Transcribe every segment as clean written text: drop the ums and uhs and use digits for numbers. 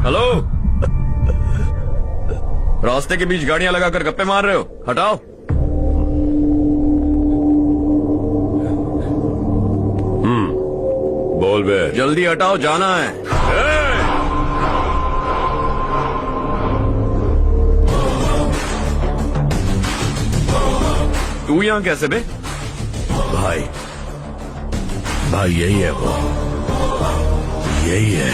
Hello, रास्ते के बीच गाड़ियां लगाकर गप्पे मार रहे हो, हटाओ। बोल बे। जल्दी हटाओ, जाना है। तू यहाँ कैसे बे? भाई भाई यही है वो, यही है।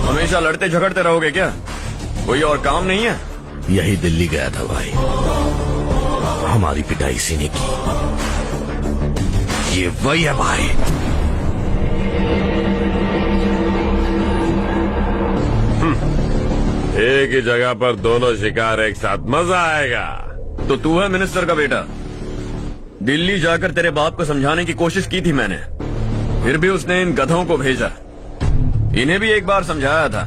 हमेशा लड़ते झगड़ते रहोगे क्या? कोई और काम नहीं है? यही दिल्ली गया था भाई, हमारी पिटाई इसी ने की। ये वही है भाई। एक ही जगह पर दोनों शिकार एक साथ, मजा आएगा। तो तू है मिनिस्टर का बेटा। दिल्ली जाकर तेरे बाप को समझाने की कोशिश की थी मैंने, फिर भी उसने इन गधों को भेजा। इन्हें भी एक बार समझाया था,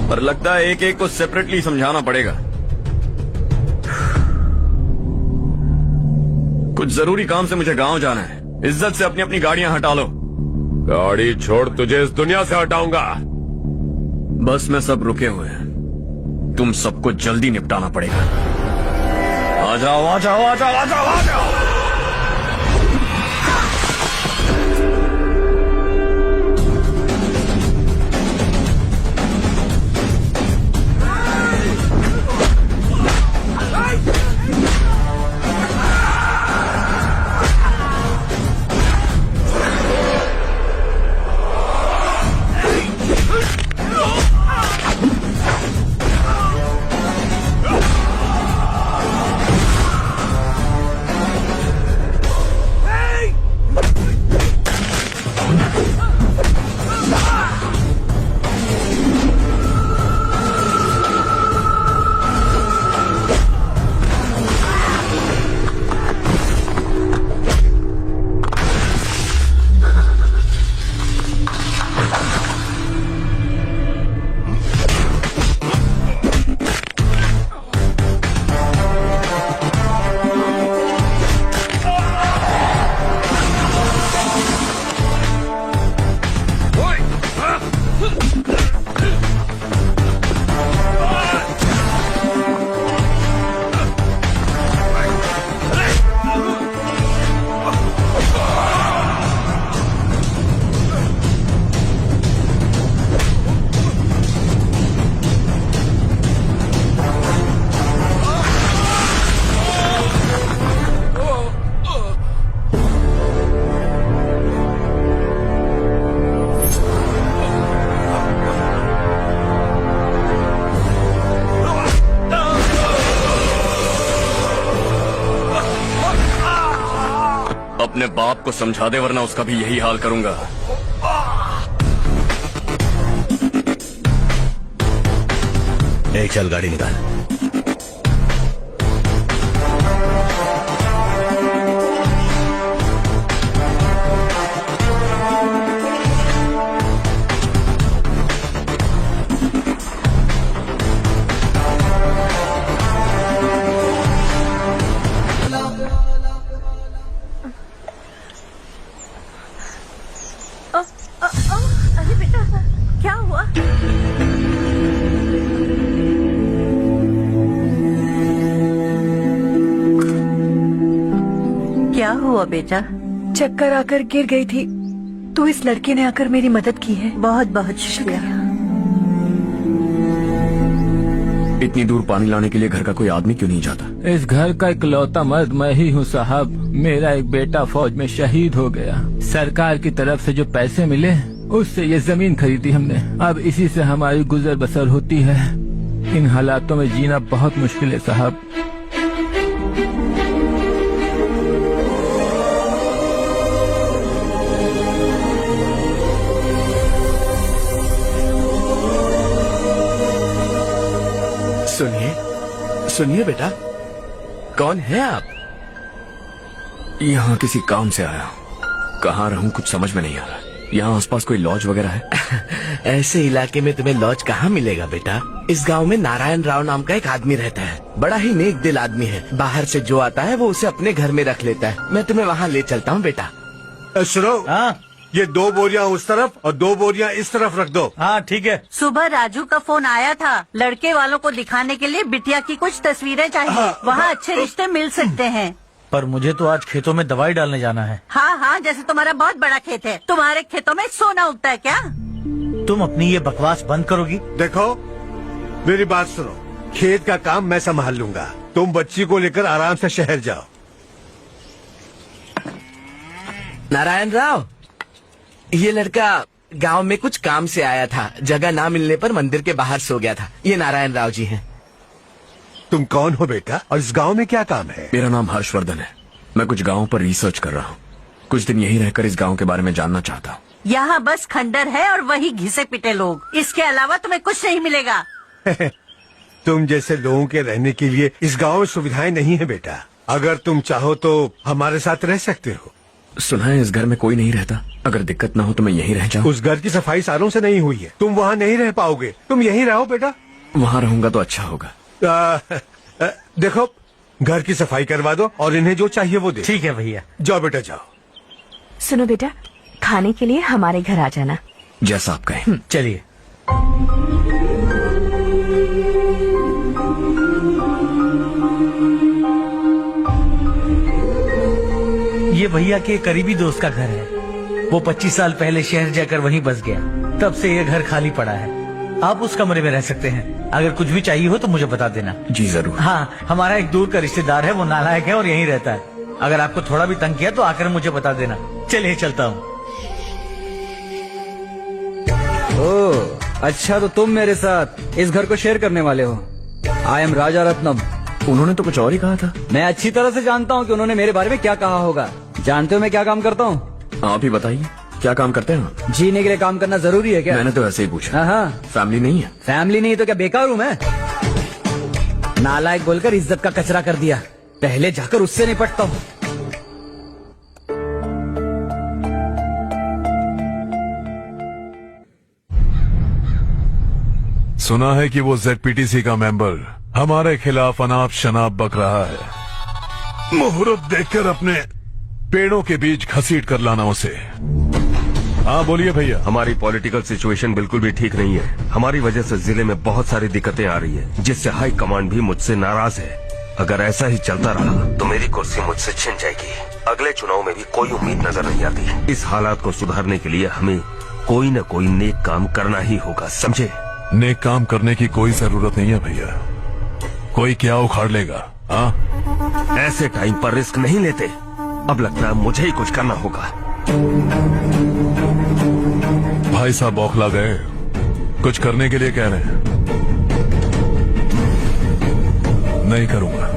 पर लगता है एक एक को सेपरेटली समझाना पड़ेगा। कुछ जरूरी काम से मुझे गांव जाना है। इज्जत से अपनी अपनी गाड़ियां हटा लो। गाड़ी छोड़, तुझे इस दुनिया से हटाऊंगा। बस में सब रुके हुए हैं, तुम सबको जल्दी निपटाना पड़ेगा। आ जाओ आ जाओ आ जाओ आ जाओ आ जाओ। अपने बाप को समझा दे, वरना उसका भी यही हाल करूंगा। चल गाड़ी निकाल। अरे बेटा, क्या हुआ? क्या हुआ बेटा? चक्कर आकर गिर गई थी, तो इस लड़के ने आकर मेरी मदद की है। बहुत बहुत शुक्रिया। इतनी दूर पानी लाने के लिए घर का कोई आदमी क्यों नहीं जाता? इस घर का इकलौता मर्द मैं ही हूँ साहब। मेरा एक बेटा फौज में शहीद हो गया। सरकार की तरफ से जो पैसे मिले उससे ये जमीन खरीदी हमने। अब इसी से हमारी गुजर बसर होती है। इन हालातों में जीना बहुत मुश्किल है साहब। सुनिए बेटा। कौन है आप? यहाँ किसी काम से आया हूँ। कहाँ रहूँ कुछ समझ में नहीं आ रहा। यहाँ आसपास कोई लॉज वगैरह है? ऐसे इलाके में तुम्हें लॉज कहाँ मिलेगा बेटा। इस गांव में नारायण राव नाम का एक आदमी रहता है। बड़ा ही नेक दिल आदमी है। बाहर से जो आता है वो उसे अपने घर में रख लेता है। मैं तुम्हें वहाँ ले चलता हूँ बेटा। सुनो, ये 2 बोरियां उस तरफ और 2 बोरियां इस तरफ रख दो। हाँ ठीक है। सुबह राजू का फोन आया था, लड़के वालों को दिखाने के लिए बिटिया की कुछ तस्वीरें चाहिए। वहाँ अच्छे रिश्ते मिल सकते हैं। पर मुझे तो आज खेतों में दवाई डालने जाना है। हाँ हाँ, जैसे तुम्हारा बहुत बड़ा खेत है, तुम्हारे खेतों में सोना उगता है क्या? तुम अपनी ये बकवास बंद करोगी? देखो मेरी बात सुनो, खेत का काम मैं संभाल लूंगा, तुम बच्ची को लेकर आराम से शहर जाओ। नारायण राव, ये लड़का गांव में कुछ काम से आया था, जगह ना मिलने पर मंदिर के बाहर सो गया था। ये नारायण राव जी हैं। तुम कौन हो बेटा और इस गांव में क्या काम है? मेरा नाम हर्षवर्धन है। मैं कुछ गाँव पर रिसर्च कर रहा हूँ। कुछ दिन यहीं रहकर इस गाँव के बारे में जानना चाहता हूँ। यहाँ बस खंडर है और वही घिसे पिटे लोग, इसके अलावा तुम्हें कुछ नहीं मिलेगा। तुम जैसे लोगों के रहने के लिए इस गांव में सुविधाएं नहीं है बेटा। अगर तुम चाहो तो हमारे साथ रह सकते हो। सुना है इस घर में कोई नहीं रहता, अगर दिक्कत ना हो तो मैं यहीं रह जाऊँ। उस घर की सफाई सालों से नहीं हुई है, तुम वहाँ नहीं रह पाओगे, तुम यहीं रहो बेटा। वहाँ रहूंगा तो अच्छा होगा। देखो घर की सफाई करवा दो और इन्हें जो चाहिए वो दे। ठीक है भैया। जाओ बेटा जाओ। सुनो बेटा, खाने के लिए हमारे घर आ जाना। जैसा आप कहें। चलिए। ये भैया के करीबी दोस्त का घर है। वो 25 साल पहले शहर जाकर वहीं बस गया, तब से ये घर खाली पड़ा है। आप उस कमरे में रह सकते हैं। अगर कुछ भी चाहिए हो तो मुझे बता देना। जी जरूर। हाँ, हमारा एक दूर का रिश्तेदार है, वो नालायक है और यहीं रहता है। अगर आपको थोड़ा भी तंग किया तो आकर मुझे बता देना। चलिए चलता हूँ। ओह अच्छा, तो तुम मेरे साथ इस घर को शेयर करने वाले हो। आई एम राजा रत्नम। उन्होंने तो कुछ और ही कहा था। मैं अच्छी तरह से जानता हूँ कि उन्होंने मेरे बारे में क्या कहा होगा। जानते हो मैं क्या काम करता हूँ? आप ही बताइए, क्या काम करते हैं? जीने के लिए काम करना जरूरी है क्या? मैंने तो ऐसे ही पूछा। हाँ। फैमिली नहीं है? फैमिली नहीं तो क्या बेकार हूँ मैं? नालायक बोलकर इज्जत का कचरा कर दिया, पहले जाकर उससे निपटता हूँ। सुना है कि वो ZPTC का मेंबर हमारे खिलाफ अनाप शनाप बक रहा है। मुहूर्त देखकर अपने पेड़ों के बीच घसीट कर लाना उसे। हाँ बोलिए भैया। हमारी पॉलिटिकल सिचुएशन बिल्कुल भी ठीक नहीं है। हमारी वजह से जिले में बहुत सारी दिक्कतें आ रही है, जिससे हाई कमांड भी मुझसे नाराज है। अगर ऐसा ही चलता रहा तो मेरी कुर्सी मुझसे छिन जाएगी। अगले चुनाव में भी कोई उम्मीद नजर नहीं आती। इस हालात को सुधारने के लिए हमें कोई न कोई नेक काम करना ही होगा, समझे? नेक काम करने की कोई जरूरत नहीं है भैया, कोई क्या उखाड़ लेगा। हाँ, ऐसे टाइम पर रिस्क नहीं लेते। अब लगता है मुझे ही कुछ करना होगा। भाई साहब बौखला गए, कुछ करने के लिए कह रहे हैं। नहीं करूंगा,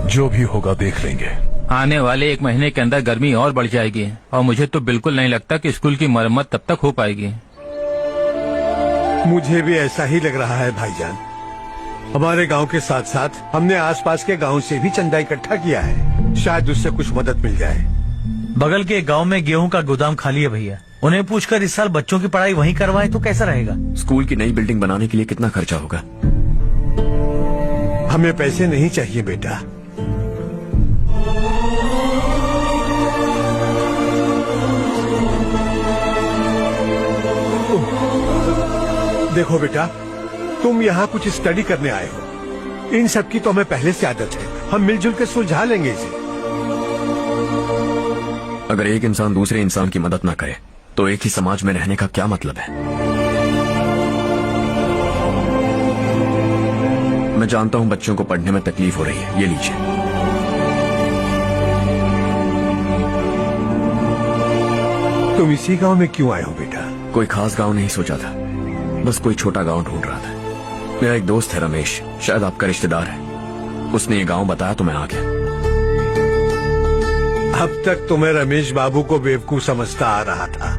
जो भी होगा देख लेंगे। आने वाले 1 महीने के अंदर गर्मी और बढ़ जाएगी और मुझे तो बिल्कुल नहीं लगता कि स्कूल की मरम्मत तब तक हो पाएगी। मुझे भी ऐसा ही लग रहा है भाईजान। हमारे गांव के साथ साथ हमने आसपास के गांव से भी चंदा इकट्ठा किया है, शायद उससे कुछ मदद मिल जाए। बगल के गांव में गेहूं का गोदाम खाली है भैया, उन्हें पूछकर इस साल बच्चों की पढ़ाई वहीं करवाएं तो कैसा रहेगा? स्कूल की नई बिल्डिंग बनाने के लिए कितना खर्चा होगा? हमें पैसे नहीं चाहिए बेटा। देखो बेटा, तुम यहाँ कुछ स्टडी करने आए हो, इन सब की तो हमें पहले से आदत है। हम मिलजुल के सुलझा लेंगे इसे। अगर एक इंसान दूसरे इंसान की मदद न करे तो एक ही समाज में रहने का क्या मतलब है? मैं जानता हूं बच्चों को पढ़ने में तकलीफ हो रही है, ये लीजिए। तुम इसी गांव में क्यों आए हो बेटा? कोई खास गांव नहीं सोचा था, बस कोई छोटा गांव ढूंढ रहा था। मेरा एक दोस्त है रमेश, शायद आपका रिश्तेदार है, उसने ये गांव बताया तो मैं आ गया। अब तक तो मैं रमेश बाबू को बेवकूफ समझता आ रहा था,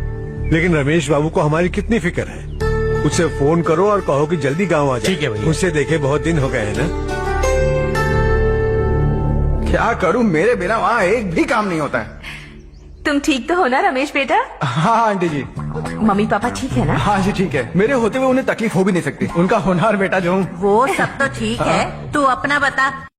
लेकिन रमेश बाबू को हमारी कितनी फिक्र है। उसे फोन करो और कहो कि जल्दी गांव आ जाए। ठीक है भैया। उसे देखे बहुत दिन हो गए हैं ना। क्या करूं, मेरे बिना वहाँ एक भी काम नहीं होता है। तुम ठीक तो हो ना रमेश बेटा? हाँ आंटी जी। मम्मी पापा ठीक है ना? हाँ जी ठीक है, मेरे होते हुए उन्हें तकलीफ हो भी नहीं सकती। उनका होनहार बेटा जो हूँ। वो सब तो ठीक है, तू अपना बता।